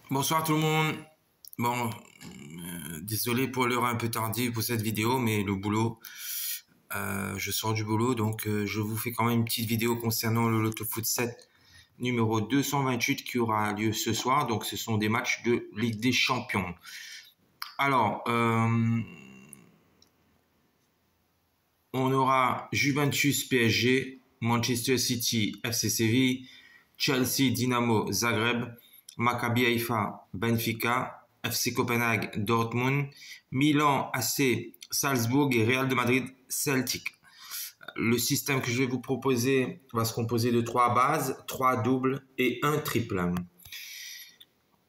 Bonsoir tout le monde. Bon, désolé pour l'heure un peu tardive pour cette vidéo, mais le boulot, je sors du boulot, donc je vous fais quand même une petite vidéo concernant le Loto Foot 7 numéro 228 qui aura lieu ce soir. Donc ce sont des matchs de Ligue des Champions. Alors, on aura Juventus PSG, Manchester City FC Séville, Chelsea Dynamo Zagreb, Maccabi Haïfa Benfica, FC Copenhague Dortmund, Milan AC Salzbourg et Real de Madrid Celtic. Le système que je vais vous proposer va se composer de 3 bases, 3 doubles et un triple.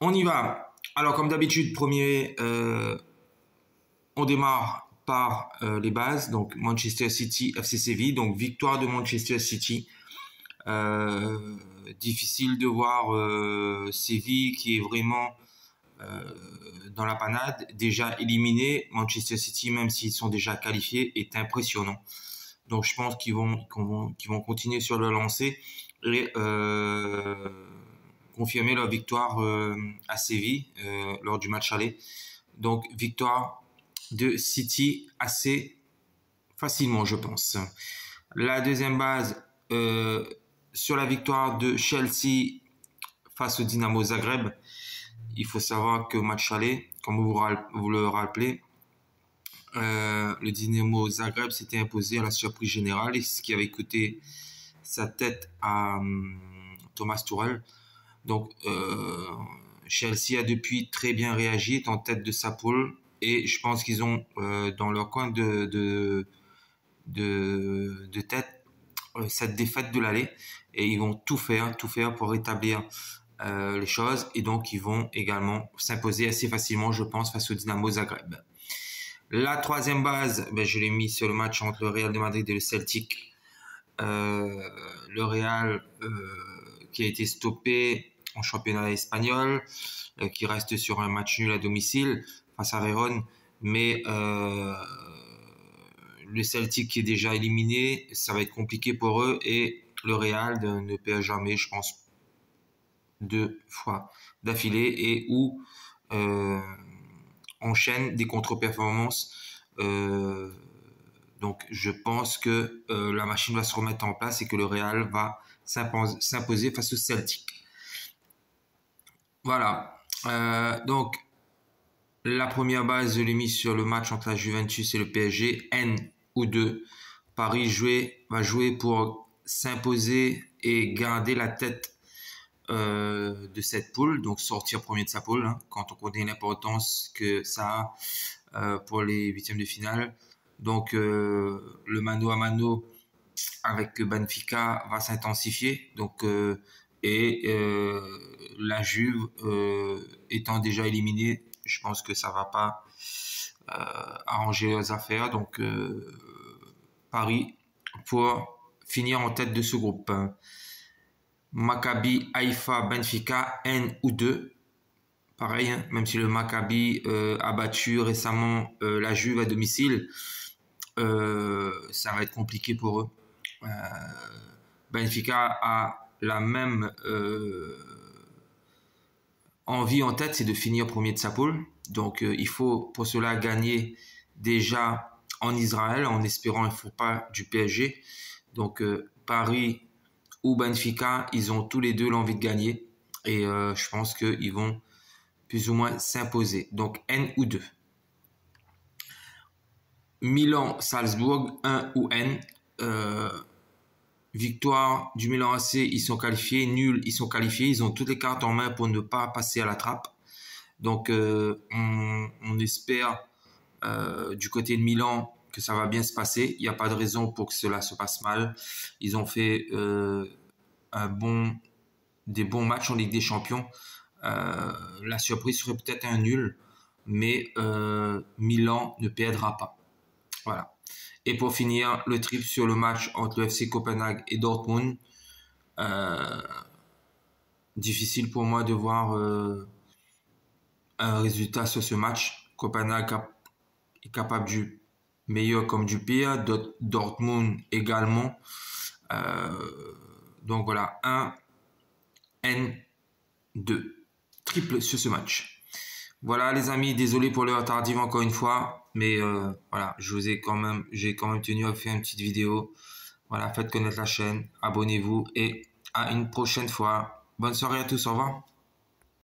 On y va. Alors comme d'habitude, on démarre par les bases, donc Manchester City, FC Séville, donc victoire de Manchester City. Difficile de voir Séville qui est vraiment dans la panade, déjà éliminé. Manchester City, même s'ils sont déjà qualifiés, est impressionnant. Donc je pense qu'ils vont continuer sur le lancer et confirmer leur victoire à Séville lors du match aller. Donc victoire de City assez facilement, je pense. La deuxième base, sur la victoire de Chelsea face au Dynamo Zagreb, il faut savoir que match aller, comme vous le rappelez, le Dynamo Zagreb s'était imposé à la surprise générale, et ce qui avait coûté sa tête à Thomas Tuchel. Donc Chelsea a depuis très bien réagi, est en tête de sa poule, et je pense qu'ils ont dans leur coin de tête cette défaite de l'aller, et ils vont tout faire pour rétablir les choses, et donc ils vont également s'imposer assez facilement, je pense, face au Dynamo Zagreb. La troisième base, je l'ai mis sur le match entre le Real de Madrid et le Celtic. Le Real qui a été stoppé en championnat espagnol, qui reste sur un match nul à domicile face à Vérone, mais le Celtic qui est déjà éliminé, ça va être compliqué pour eux, et le Real ne perd jamais, je pense, 2 fois d'affilée, et où enchaîne des contre-performances. Donc je pense que la machine va se remettre en place et que le Real va s'imposer face au Celtic. Voilà. Donc la première base, je l'ai mise sur le match entre la Juventus et le PSG. N ou 2. Paris va jouer pour s'imposer et garder la tête de cette poule, donc sortir premier de sa poule, hein, quand on connaît l'importance que ça a pour les huitièmes de finale. Donc le mano à mano avec Benfica va s'intensifier. Donc la Juve étant déjà éliminée, je pense que ça va pas arranger leurs affaires. Donc Paris pour finir en tête de ce groupe. Maccabi Haïfa Benfica N ou 2. Pareil, hein, même si le Maccabi a battu récemment la Juve à domicile, ça va être compliqué pour eux. Benfica a la même envie en tête, c'est de finir premier de sa poule. Donc il faut pour cela gagner déjà en Israël, en espérant un faux pas du PSG. Donc Paris ou Benfica, ils ont tous les deux l'envie de gagner, et je pense qu'ils vont plus ou moins s'imposer. Donc N ou 2. Milan-Salzbourg, 1 ou N. Victoire du Milan AC, ils sont qualifiés. Nul, ils sont qualifiés. Ils ont toutes les cartes en main pour ne pas passer à la trappe. Donc on espère du côté de Milan que ça va bien se passer. Il n'y a pas de raison pour que cela se passe mal. Ils ont fait des bons matchs en Ligue des Champions. La surprise serait peut-être un nul, mais Milan ne perdra pas. Voilà. Et pour finir, le triple sur le match entre le FC Copenhague et Dortmund. Difficile pour moi de voir un résultat sur ce match. Copenhague est capable du meilleur comme du pire. Dortmund également. Donc voilà, 1, N, 2. triple sur ce match. Voilà les amis, désolé pour l'heure tardive encore une fois, mais voilà, j'ai quand même tenu à faire une petite vidéo. Voilà, faites connaître la chaîne, abonnez-vous et à une prochaine fois. Bonne soirée à tous, au revoir.